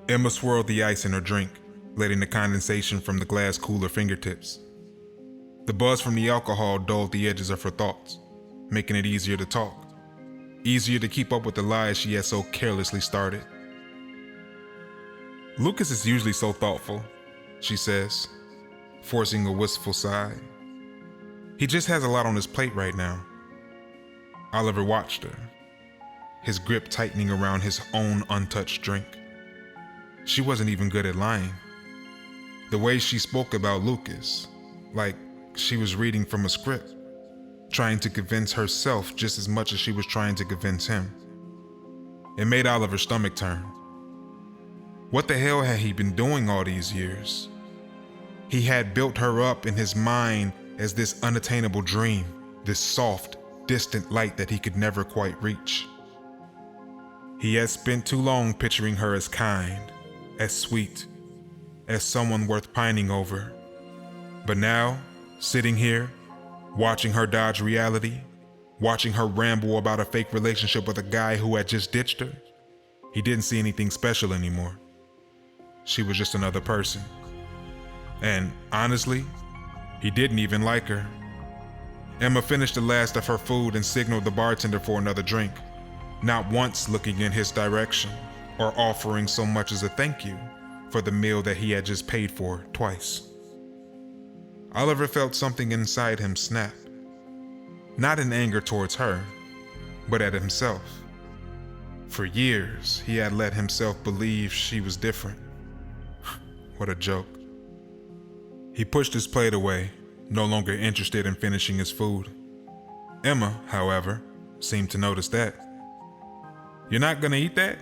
Emma swirled the ice in her drink, letting the condensation from the glass cool her fingertips. The buzz from the alcohol dulled the edges of her thoughts, making it easier to talk, easier to keep up with the lies she had so carelessly started. "Lucas is usually so thoughtful," she says, forcing a wistful sigh. "He just has a lot on his plate right now." Oliver watched her, his grip tightening around his own untouched drink. She wasn't even good at lying. The way she spoke about Lucas, like she was reading from a script, trying to convince herself just as much as she was trying to convince him. It made Oliver's stomach turn. What the hell had he been doing all these years? He had built her up in his mind as this unattainable dream, this soft, distant light that he could never quite reach. He had spent too long picturing her as kind, as sweet, as someone worth pining over. But now, sitting here, watching her dodge reality, watching her ramble about a fake relationship with a guy who had just ditched her, he didn't see anything special anymore. She was just another person. And honestly, he didn't even like her. Emma finished the last of her food and signaled the bartender for another drink, not once looking in his direction or offering so much as a thank you for the meal that he had just paid for twice. Oliver felt something inside him snap, not in anger towards her, but at himself. For years, he had let himself believe she was different. What a joke. He pushed his plate away, no longer interested in finishing his food. Emma, however, seemed to notice that. "You're not gonna eat that?"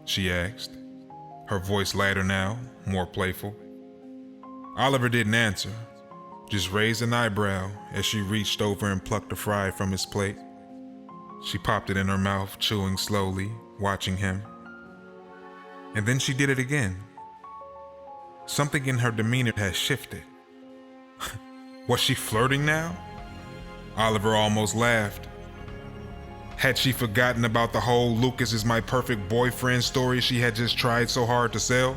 she asked, her voice lighter now, more playful. Oliver didn't answer, just raised an eyebrow as she reached over and plucked a fry from his plate. She popped it in her mouth, chewing slowly, watching him. And then she did it again. Something in her demeanor had shifted. Was she flirting now? Oliver almost laughed. Had she forgotten about the whole "Lucas is my perfect boyfriend" story she had just tried so hard to sell?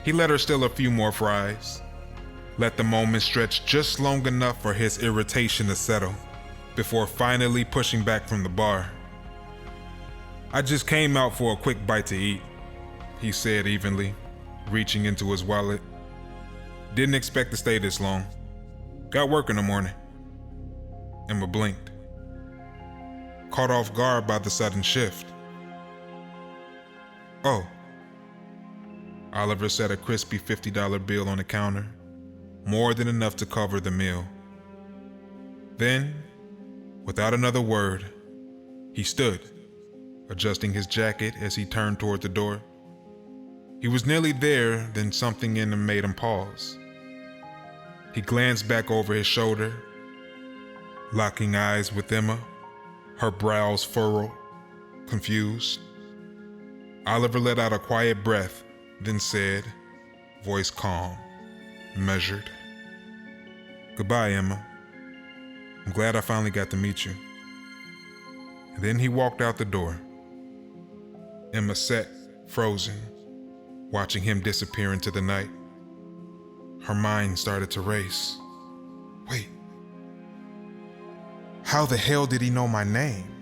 He let her steal a few more fries, let the moment stretch just long enough for his irritation to settle, before finally pushing back from the bar. "I just came out for a quick bite to eat," he said evenly, reaching into his wallet. "Didn't expect to stay this long. Got work in the morning." Emma blinked, caught off guard by the sudden shift. "Oh." Oliver set a crispy $50 bill on the counter, more than enough to cover the meal. Then, without another word, he stood, adjusting his jacket as he turned toward the door. He was nearly there, then something in him made him pause. He glanced back over his shoulder, locking eyes with Emma, her brows furrowed, confused. Oliver let out a quiet breath, then said, voice calm, measured, "Goodbye, Emma. I'm glad I finally got to meet you." And then he walked out the door. Emma sat, frozen, watching him disappear into the night. Her mind started to race. Wait, how the hell did he know my name?